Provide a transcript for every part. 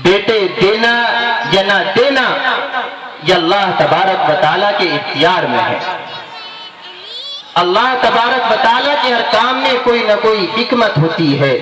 بیٹے دینا یا نہ دینا یہ اللہ تبارک و تعالیٰ کے اختیار میں ہے۔ اللہ تبارک و تعالیٰ کے ہر کام میں کوئی نہ کوئی حکمت ہوتی ہے۔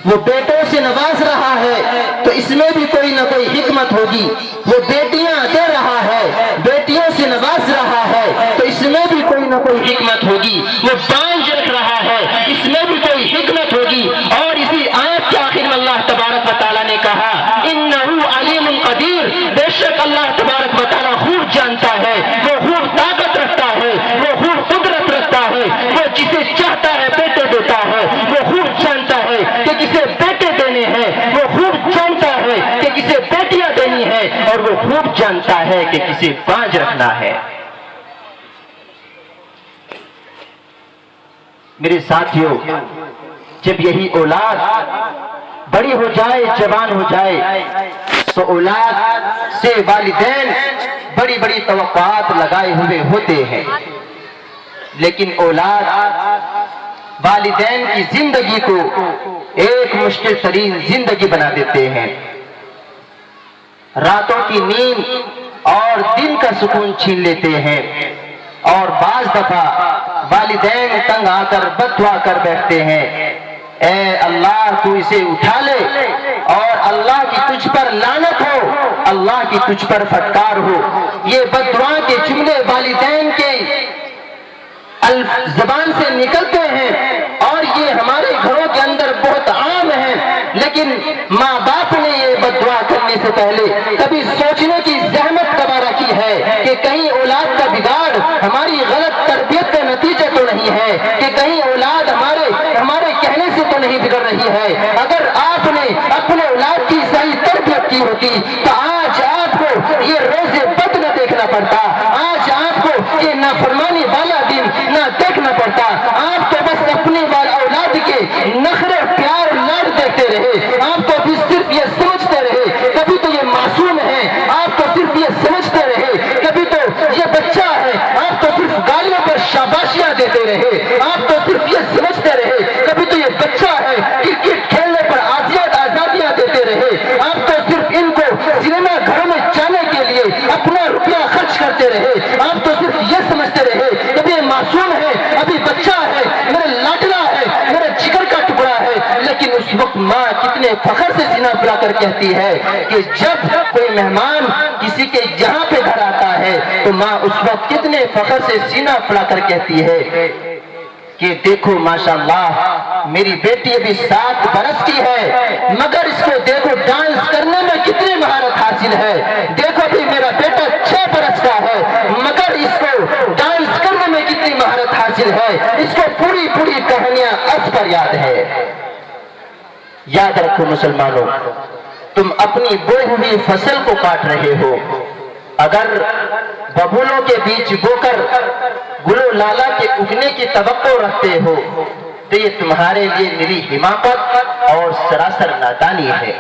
وہ بیٹوں سے نواز رہا ہے تو اس میں بھی کوئی نہ کوئی حکمت ہوگی۔ وہ بیٹیاں دے رہا ہے، بیٹیوں سے نواز رہا ہے تو اس میں بھی کوئی نہ کوئی حکمت ہوگی۔ وہ بانجھ رکھ رہا ہے، اس میں بھی کوئی حکمت ہوگی۔ اور اسی آیت کے آخر میں اللہ تبارک و تعالیٰ نے کہا انہ علیم قدیر، بے شک اللہ تبارک و تعالیٰ خوب جانتا ہے، وہ خوب طاقت رکھتا ہے، وہ خوب قدرت رکھتا ہے، وہ جسے چاہتا ہے بیٹے دیتا ہے، وہ خوب جانتا ہے کہ کسے بیٹے دینے ہیں، وہ خوب جانتا ہے کہ کسے بیٹیاں دینی ہے، اور وہ خوب جانتا ہے کہ کسے بانجھ رکھنا ہے۔ میرے ساتھیوں، جب یہی اولاد بڑی ہو جائے، جوان ہو جائے، تو اولاد سے والدین بڑی بڑی توقعات لگائے ہوئے ہوتے ہیں، لیکن اولاد والدین کی زندگی کو ایک مشکل ترین زندگی بنا دیتے ہیں۔ راتوں کی نیند اور دن کا سکون چھین لیتے ہیں، اور بعض دفعہ والدین تنگ آ کر بد دعا کر بیٹھتے ہیں، اے اللہ تو اسے اٹھا لے، اور اللہ کی تجھ پر لعنت ہو، اللہ کی تجھ پر پھٹکار ہو۔ یہ بد دعا کے جملے والدین کے زبان سے نکلتے ہیں، اور یہ ہمارے گھروں کے اندر بہت عام ہے، لیکن ماں باپ نے یہ بد دعا کرنے سے پہلے کبھی سوچنے کی زحمت کبھی رکھی ہے کہ کہیں اولاد کا بگاڑ ہماری غلط تربیت کا نتیجہ تو نہیں ہے، کہ کہیں اولاد ہمارے کہنے سے تو نہیں بگڑ رہی ہے۔ اگر آپ نے اپنے اولاد کی صحیح تربیت کی ہوتی تو آج آپ کو یہ روز بد نہ دیکھنا پڑتا، آج آپ کو یہ نافرمانی والا دن نہ دیکھنا پڑتا، آپ تو بس اپنے اولاد کے نخرے پیار لاڈ دیکھتے رہے، آپ تو بھی صرف یہ سمجھتے رہے کبھی تو یہ معصوم ہے، آپ تو صرف یہ سمجھتے رہے کبھی تو یہ بچہ ہے، آپ تو صرف گالیوں پر شاباشیاں دیتے رہے، آپ تو صرف یہ سمجھتے رہے کبھی تو یہ بچہ ہے، کرکٹ کھیلنے پر آزادیاں دیتے رہے، آپ تو صرف ان کو سنیما گھروں میں جانے کے لیے اپنا روپیہ خرچ کرتے رہے، آپ تو صرف یہ سمجھتے رہے کبھی یہ معصوم ہے، ابھی بچہ ہے، میرا لاڈلا ہے، میرے جگر کا ٹکڑا ہے۔ لیکن اس وقت ماں کتنے فخر سے سینہ پھلا کر کہتی ہے کہ جب کوئی مہمان کسی کے یہاں پہ گھر آتا ہے تو ماں اس وقت کتنے فخر سے سینہ پھلا کر کہتی ہے کہ دیکھو ماشاءاللہ میری بیٹی ابھی 7 برس کی ہے، مگر اس کو دیکھو ڈانس کرنے میں کتنی مہارت حاصل ہے، دیکھو ابھی میرا بیٹا 6 برس کا ہے، مگر اس کو ڈانس کرنے میں کتنی مہارت حاصل ہے، اس کو پوری پوری کہانیاں از پر یاد ہے۔ یاد رکھو مسلمانوں، تم اپنی بوئی ہوئی فصل کو کاٹ رہے ہو، اگر ببولوں کے بیچ بو کر گلو لالا کے اگنے کی توقع رکھتے ہو تو یہ تمہارے لیے میری حماقت اور سراسر نادانی ہے۔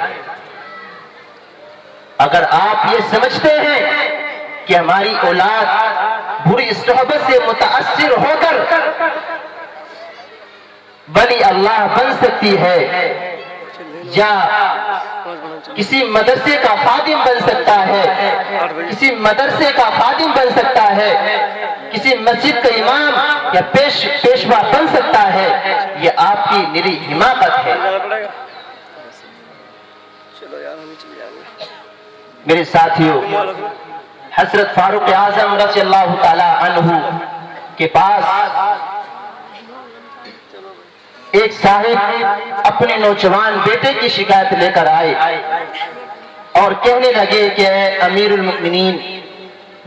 اگر آپ یہ سمجھتے ہیں کہ ہماری اولاد بری صحبت سے متاثر ہو کر ولی اللہ بن سکتی ہے یا کسی مدرسے کا خادم بن سکتا ہے، کسی مدرسے کا خادم بن سکتا ہے، کسی مسجد کا امام یا پیشوا بن سکتا ہے، یہ آپ کی نری حماقت ہے۔ میرے ساتھیوں، حضرت فاروق اعظم رضی اللہ تعالی عنہ کے پاس ایک صاحب اپنے نوجوان بیٹے کی شکایت لے کر آئے اور کہنے لگے کہ اے امیر المؤمنین،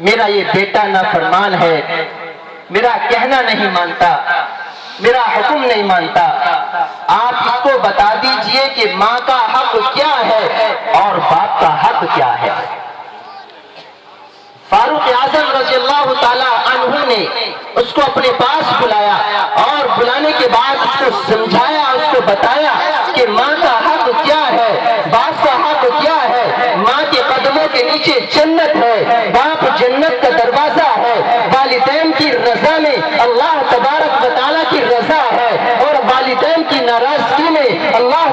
میرا یہ بیٹا نافرمان ہے، میرا کہنا نہیں مانتا، میرا حکم نہیں مانتا، آپ اس کو بتا دیجئے کہ ماں کا حق کیا ہے اور باپ کا حق کیا ہے۔ فاروق اعظم رضی اللہ تعالی عنہ نے اس کو اپنے پاس بلایا اور بلانے کے بعد اس کو سمجھایا، اس کو بتایا کہ ماں کا حق کیا ہے، باپ کا حق کیا ہے۔ ماں کے قدموں کے نیچے جنت ہے، باپ جنت کا دروازہ ہے، والدین کی رضا میں اللہ تبارک و تعالیٰ کی رضا ہے، اور والدین کی ناراضگی میں اللہ